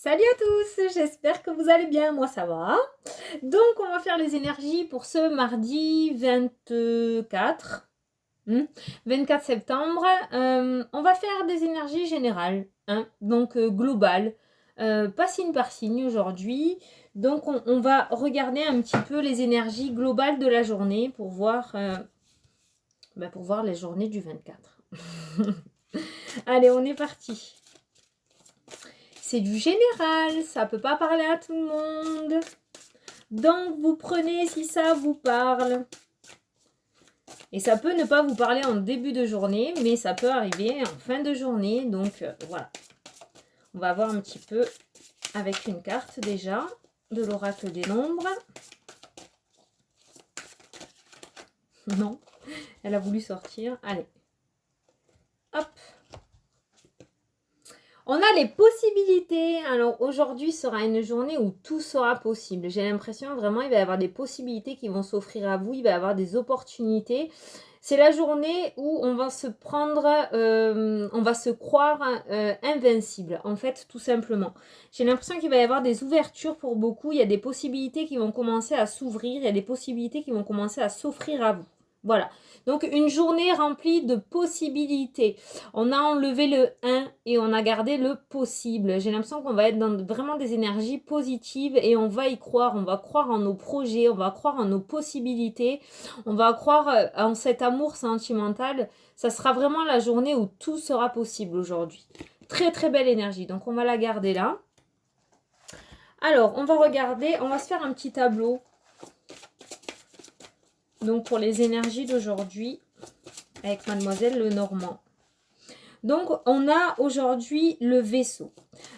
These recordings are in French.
Salut à tous, j'espère que vous allez bien, moi ça va. Donc on va faire les énergies pour ce mardi 24, 24 septembre. On va faire des énergies générales, donc globales, pas signe par signe aujourd'hui. Donc on va regarder un petit peu les énergies globales de la journée pour voir les journées du 24. Allez, on est parti. C'est du général, ça peut pas parler à tout le monde. Donc, vous prenez si ça vous parle. Et ça peut ne pas vous parler en début de journée, mais ça peut arriver en fin de journée. Donc, voilà. On va voir un petit peu avec une carte déjà de l'oracle des nombres. Non, elle a voulu sortir. Allez. Hop. On a les possibilités. Alors aujourd'hui sera une journée où tout sera possible. J'ai l'impression vraiment il va y avoir des possibilités qui vont s'offrir à vous. Il va y avoir des opportunités. C'est la journée où on va se prendre, on va se croire invincible, en fait, tout simplement. J'ai l'impression qu'il va y avoir des ouvertures pour beaucoup. Il y a des possibilités qui vont commencer à s'ouvrir. Il y a des possibilités qui vont commencer à s'offrir à vous. Voilà. Donc, une journée remplie de possibilités. On a enlevé le 1 et on a gardé le possible. J'ai l'impression qu'on va être dans vraiment des énergies positives et on va y croire. On va croire en nos projets, on va croire en nos possibilités. On va croire en cet amour sentimental. Ça sera vraiment la journée où tout sera possible aujourd'hui. Très, très belle énergie. Donc, on va la garder là. Alors, on va regarder. On va se faire un petit tableau. Donc, pour les énergies d'aujourd'hui, avec Mademoiselle Lenormand. Donc, on a aujourd'hui le vaisseau.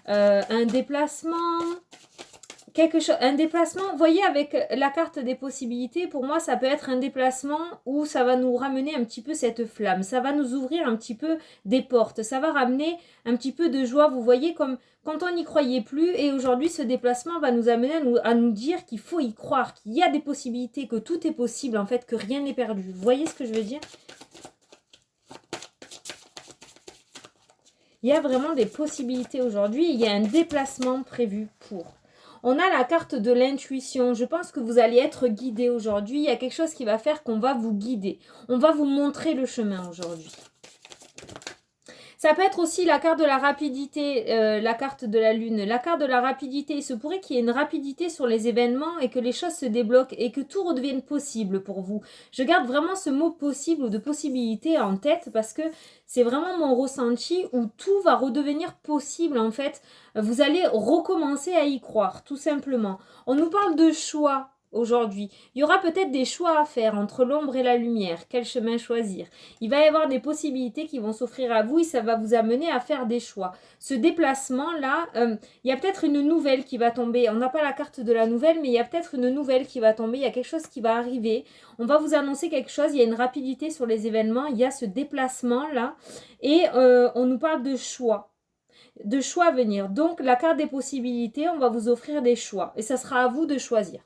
Un déplacement, un déplacement, vous voyez, avec la carte des possibilités, pour moi, ça peut être un déplacement où ça va nous ramener un petit peu cette flamme. Ça va nous ouvrir un petit peu des portes. Ça va ramener un petit peu de joie. Vous voyez, comme quand on n'y croyait plus. Et aujourd'hui, ce déplacement va nous amener à nous dire qu'il faut y croire, qu'il y a des possibilités, que tout est possible, en fait, que rien n'est perdu. Vous voyez ce que je veux dire ? Il y a vraiment des possibilités aujourd'hui. Il y a un déplacement prévu pour. On a la carte de l'intuition. Je pense que vous allez être guidé aujourd'hui. Il y a quelque chose qui va faire qu'on va vous guider. On va vous montrer le chemin aujourd'hui. Ça peut être aussi la carte de la rapidité, la carte de la lune. La carte de la rapidité, il se pourrait qu'il y ait une rapidité sur les événements et que les choses se débloquent et que tout redevienne possible pour vous. Je garde vraiment ce mot possible ou de possibilité en tête parce que c'est vraiment mon ressenti où tout va redevenir possible en fait. Vous allez recommencer à y croire, tout simplement. On nous parle de choix. Aujourd'hui, il y aura peut-être des choix à faire entre l'ombre et la lumière. Quel chemin choisir? Il va y avoir des possibilités qui vont s'offrir à vous et ça va vous amener à faire des choix. Ce déplacement-là, il y a peut-être une nouvelle qui va tomber. On n'a pas la carte de la nouvelle, mais il y a peut-être une nouvelle qui va tomber. Il y a quelque chose qui va arriver. On va vous annoncer quelque chose. Il y a une rapidité sur les événements. Il y a ce déplacement-là. Et on nous parle de choix. De choix à venir. Donc, la carte des possibilités, on va vous offrir des choix. Et ça sera à vous de choisir.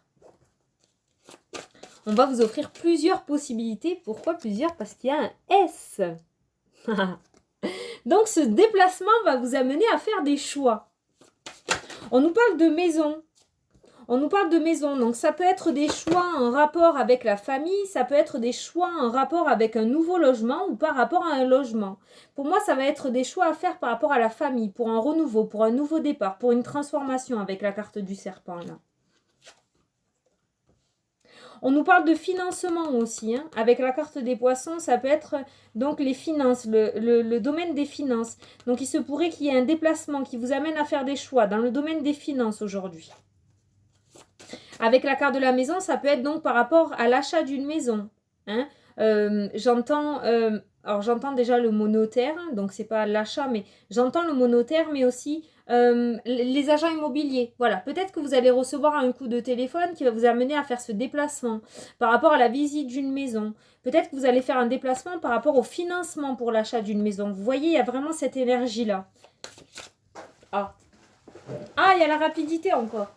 On va vous offrir plusieurs possibilités. Pourquoi plusieurs? Parce qu'il y a un S. Donc, ce déplacement va vous amener à faire des choix. On nous parle de maison. On nous parle de maison. Donc, ça peut être des choix en rapport avec la famille. Ça peut être des choix en rapport avec un nouveau logement ou par rapport à un logement. Pour moi, ça va être des choix à faire par rapport à la famille, pour un renouveau, pour un nouveau départ, pour une transformation avec la carte du serpent là. On nous parle de financement aussi, avec la carte des poissons, ça peut être donc les finances, le domaine des finances. Donc il se pourrait qu'il y ait un déplacement qui vous amène à faire des choix dans le domaine des finances aujourd'hui. Avec la carte de la maison, ça peut être donc par rapport à l'achat d'une maison. J'entends déjà le mot notaire, donc c'est pas l'achat, mais j'entends le mot notaire, mais aussi les agents immobiliers. Voilà, peut-être que vous allez recevoir un coup de téléphone qui va vous amener à faire ce déplacement par rapport à la visite d'une maison. Peut-être que vous allez faire un déplacement par rapport au financement pour l'achat d'une maison. Vous voyez, il y a vraiment cette énergie-là. Ah, il y a la rapidité encore.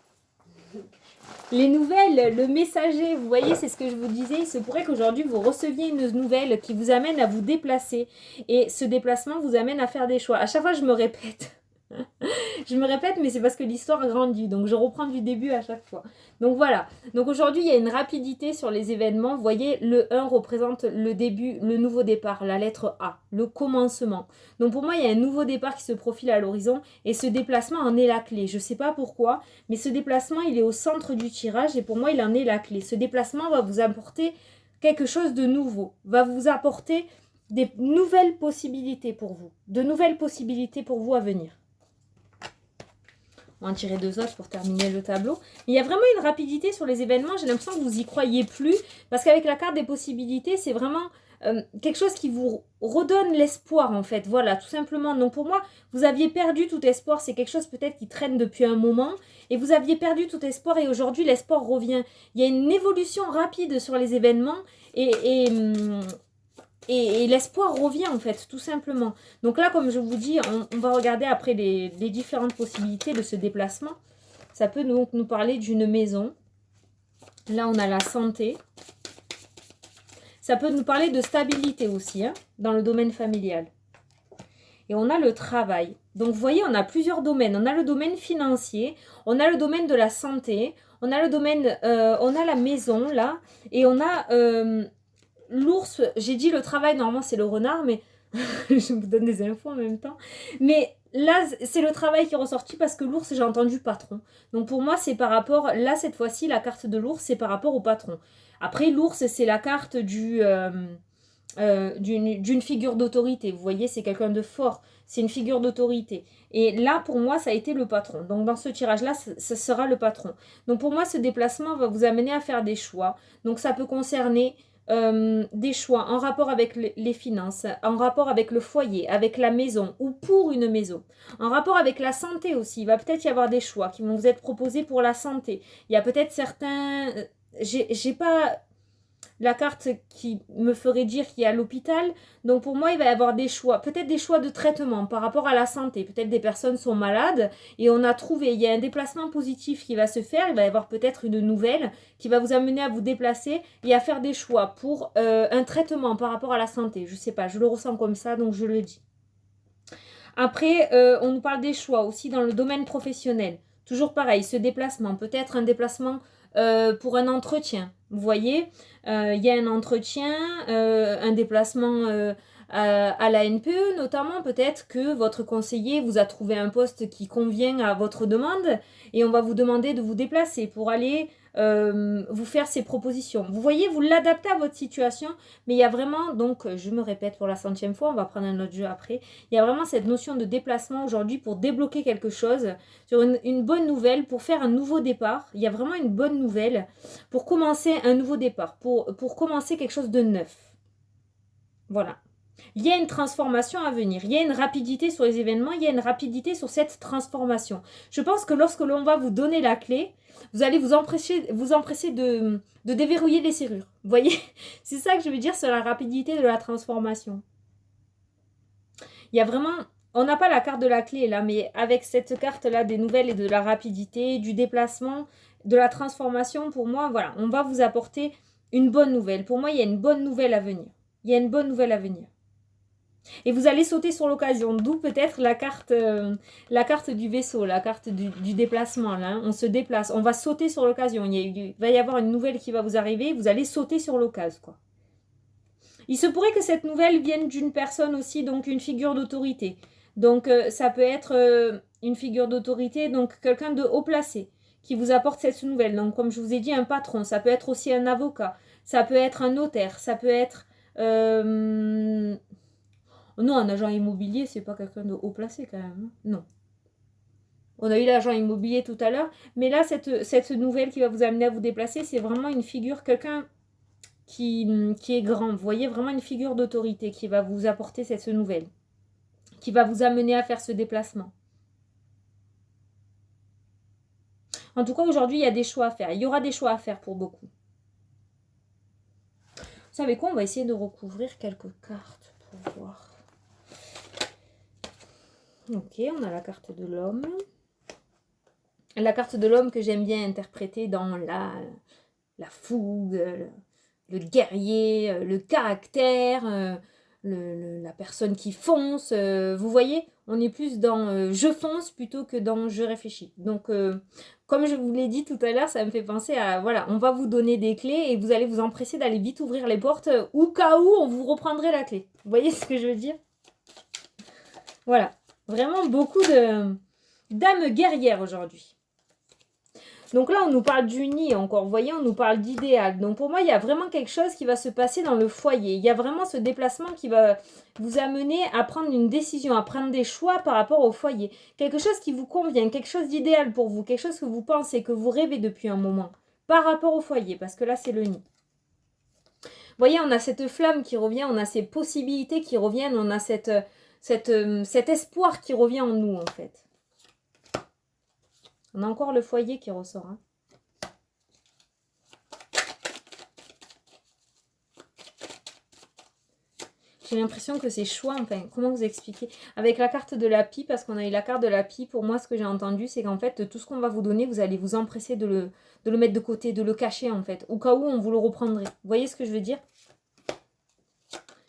Les nouvelles, le messager, vous voyez, c'est ce que je vous disais. Il se pourrait qu'aujourd'hui, vous receviez une nouvelle qui vous amène à vous déplacer. Et ce déplacement vous amène à faire des choix. À chaque fois, je me répète. Je me répète, mais c'est parce que l'histoire grandit. Donc, je reprends du début à chaque fois. Donc, voilà. Donc, aujourd'hui, il y a une rapidité sur les événements. Vous voyez, le 1 représente le début, le nouveau départ, la lettre A, le commencement. Donc, pour moi, il y a un nouveau départ qui se profile à l'horizon. Et ce déplacement en est la clé. Je ne sais pas pourquoi, mais ce déplacement, il est au centre du tirage. Et pour moi, il en est la clé. Ce déplacement va vous apporter quelque chose de nouveau. Va vous apporter des nouvelles possibilités pour vous. De nouvelles possibilités pour vous à venir. On va en tirer 2 autres pour terminer le tableau. Il y a vraiment une rapidité sur les événements. J'ai l'impression que vous y croyez plus. Parce qu'avec la carte des possibilités, c'est vraiment quelque chose qui vous redonne l'espoir en fait. Voilà, tout simplement. Donc pour moi, vous aviez perdu tout espoir. C'est quelque chose peut-être qui traîne depuis un moment. Et vous aviez perdu tout espoir et aujourd'hui, l'espoir revient. Il y a une évolution rapide sur les événements et l'espoir revient en fait, tout simplement. Donc là, comme je vous dis, on va regarder après les différentes possibilités de ce déplacement. Ça peut donc nous parler d'une maison. Là, on a la santé. Ça peut nous parler de stabilité aussi, hein, dans le domaine familial. Et on a le travail. Donc, vous voyez, on a plusieurs domaines. On a le domaine financier, on a le domaine de la santé, on a le domaine, on a la maison, là, et on a l'ours. J'ai dit le travail, normalement, c'est le renard, mais je vous donne des infos en même temps. Mais là, c'est le travail qui est ressorti parce que l'ours, j'ai entendu patron. Donc, pour moi, c'est par rapport, là, cette fois-ci, la carte de l'ours, c'est par rapport au patron. Après, l'ours, c'est la carte d'une figure d'autorité. Vous voyez, c'est quelqu'un de fort. C'est une figure d'autorité. Et là, pour moi, ça a été le patron. Donc, dans ce tirage-là, ça sera le patron. Donc, pour moi, ce déplacement va vous amener à faire des choix. Donc, ça peut concerner des choix en rapport avec les finances, en rapport avec le foyer, avec la maison ou pour une maison. En rapport avec la santé aussi. Il va peut-être y avoir des choix qui vont vous être proposés pour la santé. Il y a peut-être certains... J'ai pas la carte qui me ferait dire qu'il est à l'hôpital. Donc pour moi, il va y avoir des choix. Peut-être des choix de traitement par rapport à la santé. Peut-être des personnes sont malades et on a trouvé, il y a un déplacement positif qui va se faire. Il va y avoir peut-être une nouvelle qui va vous amener à vous déplacer et à faire des choix pour un traitement par rapport à la santé. Je sais pas, je le ressens comme ça, donc je le dis. Après, on nous parle des choix aussi dans le domaine professionnel. Toujours pareil, ce déplacement, peut-être un déplacement pour un entretien. Vous voyez, il y a un entretien, un déplacement à la NPE notamment. Peut-être que votre conseiller vous a trouvé un poste qui convient à votre demande et on va vous demander de vous déplacer pour aller vous faire ces propositions. Vous voyez, vous l'adaptez à votre situation, mais il y a vraiment, donc je me répète pour la 100e fois, on va prendre un autre jeu après, il y a vraiment cette notion de déplacement aujourd'hui pour débloquer quelque chose, sur une bonne nouvelle, pour faire un nouveau départ. Il y a vraiment une bonne nouvelle pour commencer un nouveau départ, pour commencer quelque chose de neuf. Voilà. Il y a une transformation à venir, il y a une rapidité sur les événements, il y a une rapidité sur cette transformation. Je pense que lorsque l'on va vous donner la clé, vous allez vous empresser de déverrouiller les serrures. Vous voyez? C'est ça que je veux dire sur la rapidité de la transformation. Il y a vraiment... On n'a pas la carte de la clé là, mais avec cette carte-là des nouvelles et de la rapidité, du déplacement, de la transformation, pour moi, voilà, on va vous apporter une bonne nouvelle. Pour moi, il y a une bonne nouvelle à venir. Il y a une bonne nouvelle à venir. Et vous allez sauter sur l'occasion, d'où peut-être la carte du vaisseau, la carte du déplacement. Là, hein. On se déplace, on va sauter sur l'occasion. Il va y avoir une nouvelle qui va vous arriver, vous allez sauter sur l'occasion, quoi. Il se pourrait que cette nouvelle vienne d'une personne aussi, donc une figure d'autorité. Donc ça peut être une figure d'autorité, donc quelqu'un de haut placé qui vous apporte cette nouvelle. Donc comme je vous ai dit, un patron, ça peut être aussi un avocat, ça peut être un notaire, ça peut être... Non, un agent immobilier, c'est pas quelqu'un de haut placé quand même. Non. On a eu l'agent immobilier tout à l'heure. Mais là, cette nouvelle qui va vous amener à vous déplacer, c'est vraiment une figure, quelqu'un qui est grand. Vous voyez, vraiment une figure d'autorité qui va vous apporter cette nouvelle. Qui va vous amener à faire ce déplacement. En tout cas, aujourd'hui, il y a des choix à faire. Il y aura des choix à faire pour beaucoup. Vous savez quoi? On va essayer de recouvrir quelques cartes pour voir. Ok, on a la carte de l'homme. La carte de l'homme que j'aime bien interpréter dans la fougue, le guerrier, le caractère, la personne qui fonce. Vous voyez, On est plus dans je fonce plutôt que dans je réfléchis. Donc, comme je vous l'ai dit tout à l'heure, ça me fait penser à, voilà, on va vous donner des clés et vous allez vous empresser d'aller vite ouvrir les portes au cas où on vous reprendrait la clé. Vous voyez ce que je veux dire? Voilà, vraiment beaucoup d'âmes guerrières aujourd'hui. Donc là, on nous parle du nid encore, vous voyez, on nous parle d'idéal. Donc pour moi, il y a vraiment quelque chose qui va se passer dans le foyer. Il y a vraiment ce déplacement qui va vous amener à prendre une décision, à prendre des choix par rapport au foyer. Quelque chose qui vous convient, quelque chose d'idéal pour vous, quelque chose que vous pensez, que vous rêvez depuis un moment, par rapport au foyer, parce que là, c'est le nid. Vous voyez, on a cette flamme qui revient, on a ces possibilités qui reviennent, on a cet espoir qui revient en nous, en fait. On a encore le foyer qui ressort. Hein. J'ai l'impression que c'est choix, enfin, comment vous expliquer? Avec la carte de la pie, parce qu'on a eu la carte de la pie, pour moi, ce que j'ai entendu, c'est qu'en fait, tout ce qu'on va vous donner, vous allez vous empresser de le mettre de côté, de le cacher, en fait. Au cas où, on vous le reprendrait. Vous voyez ce que je veux dire?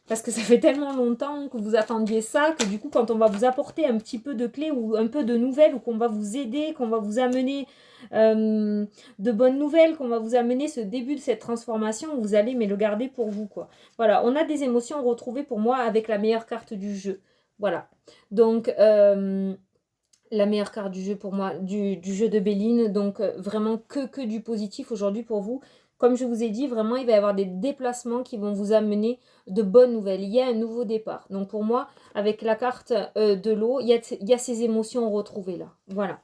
Parce que ça fait tellement longtemps que vous attendiez ça, que du coup, quand on va vous apporter un petit peu de clés ou un peu de nouvelles, ou qu'on va vous aider, qu'on va vous amener de bonnes nouvelles, qu'on va vous amener ce début de cette transformation, vous allez mais le garder pour vous, quoi. Voilà, on a des émotions retrouvées pour moi avec la meilleure carte du jeu. Voilà. Donc, la meilleure carte du jeu pour moi, du jeu de Béline. Donc, vraiment que du positif aujourd'hui pour vous. Comme je vous ai dit, vraiment, il va y avoir des déplacements qui vont vous amener de bonnes nouvelles. Il y a un nouveau départ. Donc, pour moi, avec la carte de l'eau, il y a ces émotions retrouvées là. Voilà.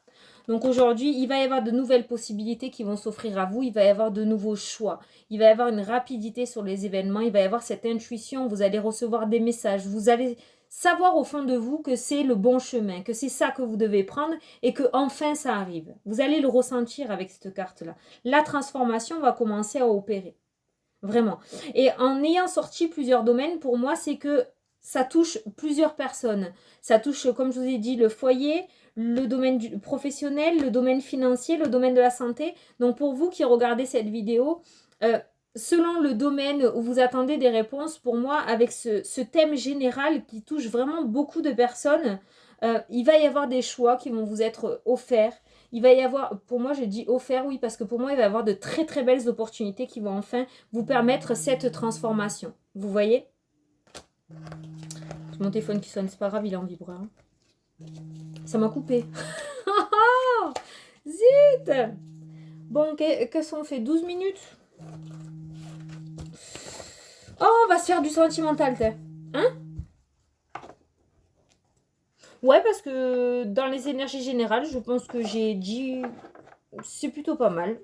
Donc, aujourd'hui, il va y avoir de nouvelles possibilités qui vont s'offrir à vous. Il va y avoir de nouveaux choix. Il va y avoir une rapidité sur les événements. Il va y avoir cette intuition. Vous allez recevoir des messages. Vous allez savoir au fond de vous que c'est le bon chemin, que c'est ça que vous devez prendre et que enfin ça arrive. Vous allez le ressentir avec cette carte-là. La transformation va commencer à opérer. Vraiment. Et en ayant sorti plusieurs domaines, pour moi, c'est que ça touche plusieurs personnes. Ça touche, comme je vous ai dit, le foyer, le domaine professionnel, le domaine financier, le domaine de la santé. Donc pour vous qui regardez cette vidéo, selon le domaine où vous attendez des réponses, pour moi, avec ce thème général qui touche vraiment beaucoup de personnes, il va y avoir des choix qui vont vous être offerts. Il va y avoir, pour moi je dis offert, oui, parce que pour moi il va y avoir de très très belles opportunités qui vont enfin vous permettre cette transformation. Vous voyez? C'est mon téléphone qui sonne, c'est pas grave, il est en vibreur. Ça m'a coupé. Zut! Bon, qu'est-ce qu'on fait? 12 minutes? Oh, on va se faire du sentimental, t'es. Hein? Ouais, parce que dans les énergies générales, je pense que j'ai dit... C'est plutôt pas mal.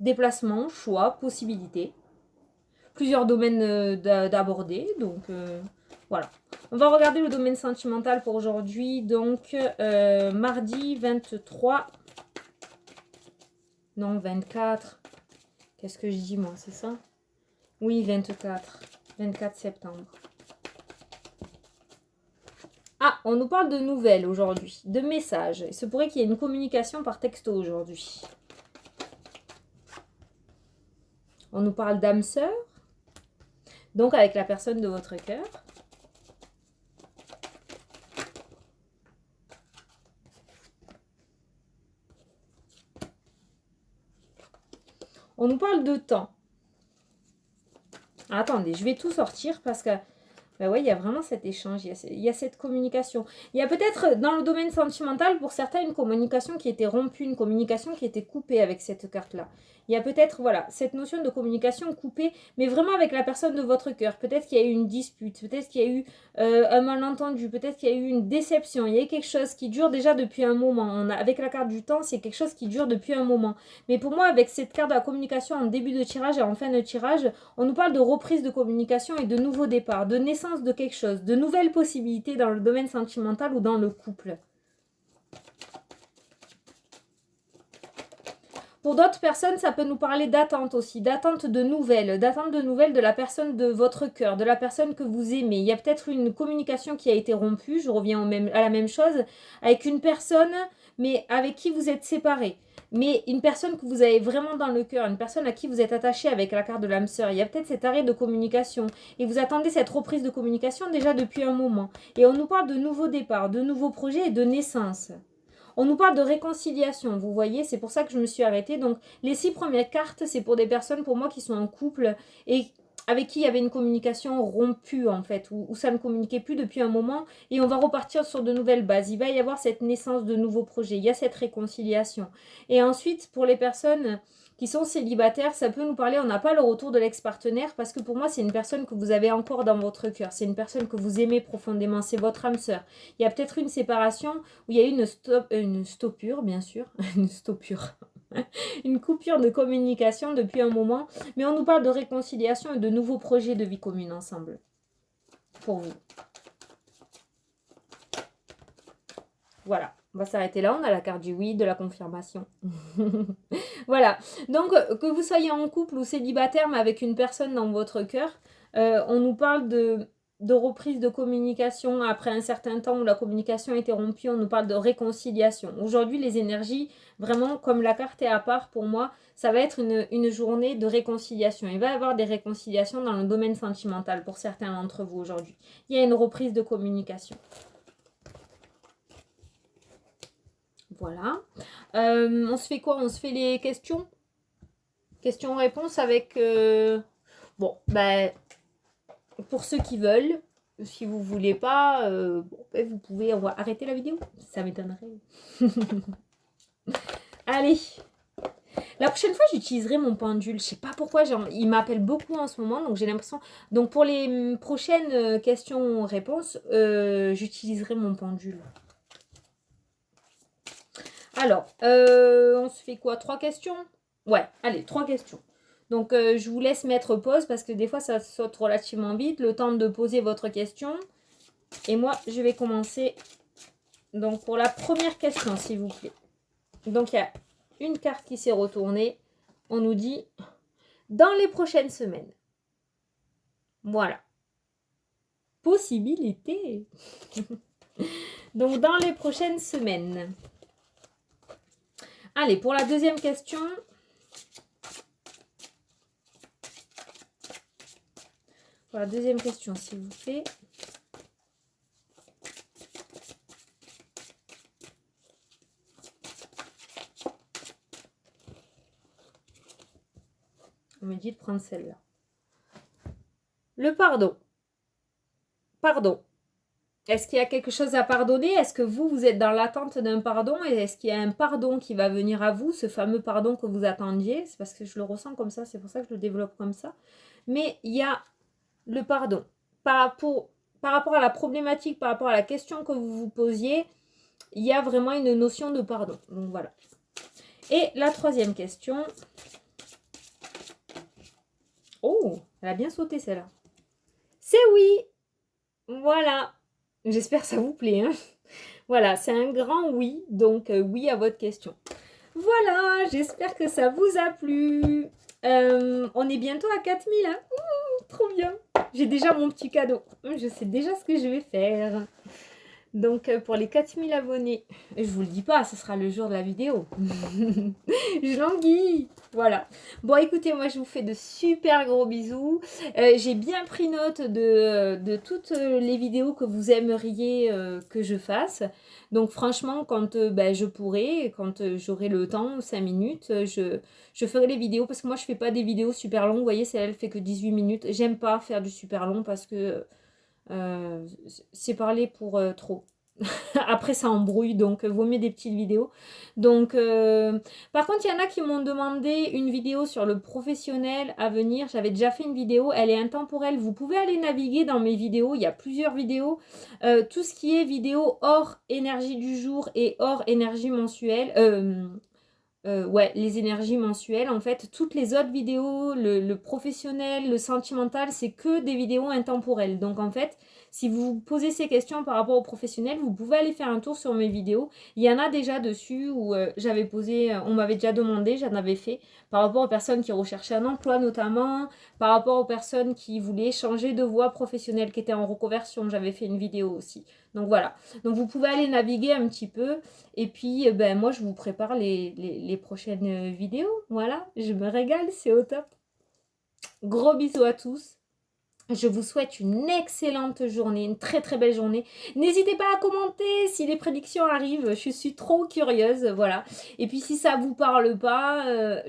Déplacement, choix, possibilités. Plusieurs domaines d'aborder, donc voilà. On va regarder le domaine sentimental pour aujourd'hui, donc mardi 23... Non, 24. Qu'est-ce que je dis, moi, c'est ça? Oui, 24. 24 septembre. Ah, on nous parle de nouvelles aujourd'hui, de messages. Il se pourrait qu'il y ait une communication par texto aujourd'hui. On nous parle d'âme sœur, donc avec la personne de votre cœur. On nous parle de temps. Ah, attendez, je vais tout sortir parce que... Ben oui, il y a vraiment cet échange, il y a cette communication. Il y a peut-être dans le domaine sentimental, pour certains, une communication qui était rompue, une communication qui était coupée avec cette carte-là. Il y a peut-être, voilà, cette notion de communication coupée, mais vraiment avec la personne de votre cœur. Peut-être qu'il y a eu une dispute, peut-être qu'il y a eu un malentendu, peut-être qu'il y a eu une déception. Il y a eu quelque chose qui dure déjà depuis un moment. Avec la carte du temps, c'est quelque chose qui dure depuis un moment. Mais pour moi, avec cette carte de la communication en début de tirage et en fin de tirage, on nous parle de reprise de communication et de nouveaux départs, de naissance de quelque chose, de nouvelles possibilités dans le domaine sentimental ou dans le couple. Pour d'autres personnes, ça peut nous parler d'attente aussi, d'attente de nouvelles de la personne de votre cœur, de la personne que vous aimez. Il y a peut-être une communication qui a été rompue, je reviens à la même chose, avec une personne mais avec qui vous êtes séparés. Mais une personne que vous avez vraiment dans le cœur, une personne à qui vous êtes attaché avec la carte de l'âme sœur. Il y a peut-être cet arrêt de communication. Et vous attendez cette reprise de communication déjà depuis un moment. Et on nous parle de nouveaux départs, de nouveaux projets et de naissance. On nous parle de réconciliation, vous voyez, c'est pour ça que je me suis arrêtée. Donc, les 6 premières cartes, c'est pour des personnes, pour moi, qui sont en couple et avec qui il y avait une communication rompue, en fait, où ça ne communiquait plus depuis un moment. Et on va repartir sur de nouvelles bases. Il va y avoir cette naissance de nouveaux projets. Il y a cette réconciliation. Et ensuite, pour les personnes qui sont célibataires, ça peut nous parler, on n'a pas le retour de l'ex-partenaire parce que pour moi, c'est une personne que vous avez encore dans votre cœur. C'est une personne que vous aimez profondément. C'est votre âme sœur. Il y a peut-être une séparation où il y a eu une stoppure, bien sûr. Une stoppure. Une coupure de communication depuis un moment. Mais on nous parle de réconciliation et de nouveaux projets de vie commune ensemble. Pour vous. Voilà. On va s'arrêter là, on a la carte du oui, de la confirmation. Voilà, donc que vous soyez en couple ou célibataire, mais avec une personne dans votre cœur, on nous parle de reprise de communication après un certain temps où la communication a été rompue, on nous parle de réconciliation. Aujourd'hui, les énergies, vraiment, comme la carte est à part pour moi, ça va être une journée de réconciliation. Il va y avoir des réconciliations dans le domaine sentimental pour certains d'entre vous aujourd'hui. Il y a une reprise de communication. Voilà. On se fait quoi? On se fait les questions? Questions-réponses avec... Bon, ben, pour ceux qui veulent, si vous voulez pas, bon, ben, vous pouvez... On va arrêter la vidéo. Ça m'étonnerait. Allez. La prochaine fois, j'utiliserai mon pendule. Je sais pas pourquoi. Il m'appelle beaucoup en ce moment, donc j'ai l'impression... Donc, pour les prochaines questions-réponses, j'utiliserai mon pendule. Alors, on se fait quoi? 3 questions? Ouais, allez, 3 questions. Donc, je vous laisse mettre pause parce que des fois, ça saute relativement vite. Le temps de poser votre question. Et moi, je vais commencer. Donc, pour la première question, s'il vous plaît. Donc, il y a une carte qui s'est retournée. On nous dit dans les prochaines semaines. Voilà. Possibilité. Donc, dans les prochaines semaines. Allez, pour la deuxième question. Pour la deuxième question, s'il vous plaît. On me dit de prendre celle-là. Le pardon. Pardon. Est-ce qu'il y a quelque chose à pardonner? Est-ce que vous êtes dans l'attente d'un pardon? Et est-ce qu'il y a un pardon qui va venir à vous? Ce fameux pardon que vous attendiez? C'est parce que je le ressens comme ça, c'est pour ça que je le développe comme ça. Mais il y a le pardon. Par rapport à la problématique, par rapport à la question que vous vous posiez, il y a vraiment une notion de pardon. Donc voilà. Et la troisième question. Oh, elle a bien sauté celle-là. C'est oui. Voilà. J'espère que ça vous plaît. Hein, voilà, c'est un grand oui. Donc oui à votre question. Voilà, j'espère que ça vous a plu. On est bientôt à 4000. Hein, trop bien. J'ai déjà mon petit cadeau. Je sais déjà ce que je vais faire. Donc, pour les 4000 abonnés, je vous le dis pas, ce sera le jour de la vidéo. Je languis. Voilà. Bon, écoutez, moi, je vous fais de super gros bisous. J'ai bien pris note de toutes les vidéos que vous aimeriez que je fasse. Donc, franchement, quand je pourrai, quand j'aurai le temps, 5 minutes, je ferai les vidéos. Parce que moi, je fais pas des vidéos super longues. Vous voyez, celle-là, elle fait que 18 minutes. J'aime pas faire du super long parce que... c'est parler pour trop. Après ça embrouille, donc vaut mieux des petites vidéos. Donc par contre il y en a qui m'ont demandé une vidéo sur le professionnel à venir. J'avais déjà fait une vidéo, elle est intemporelle. Vous pouvez aller naviguer dans mes vidéos, il y a plusieurs vidéos. Tout ce qui est vidéo hors énergie du jour et hors énergie mensuelle, ouais, les énergies mensuelles, en fait, toutes les autres vidéos, le professionnel, le sentimental, c'est que des vidéos intemporelles. Donc, en fait, Si vous vous posez ces questions par rapport aux professionnels, vous pouvez aller faire un tour sur mes vidéos. Il y en a déjà dessus où j'avais posé, on m'avait déjà demandé, j'en avais fait, par rapport aux personnes qui recherchaient un emploi notamment, par rapport aux personnes qui voulaient changer de voie professionnelle, qui étaient en reconversion, j'avais fait une vidéo aussi. Donc voilà, donc vous pouvez aller naviguer un petit peu et puis ben, moi je vous prépare les prochaines vidéos. Voilà, je me régale, c'est au top. Gros bisous à tous. Je vous souhaite une excellente journée, une très très belle journée. N'hésitez pas à commenter si les prédictions arrivent, je suis trop curieuse, voilà. Et puis si ça vous parle pas,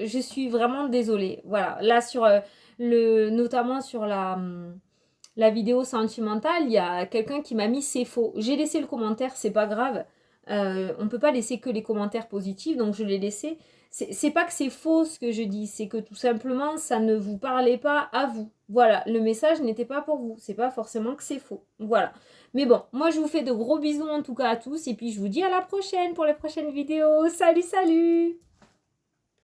je suis vraiment désolée. Voilà, là sur notamment sur la vidéo sentimentale, il y a quelqu'un qui m'a mis c'est faux. J'ai laissé le commentaire, c'est pas grave. On ne peut pas laisser que les commentaires positifs, donc je l'ai laissé. C'est pas que c'est faux ce que je dis, c'est que tout simplement ça ne vous parlait pas à vous. Voilà, le message n'était pas pour vous. C'est pas forcément que c'est faux. Voilà. Mais bon, moi je vous fais de gros bisous en tout cas à tous et puis je vous dis à la prochaine pour les prochaines vidéos. Salut, salut!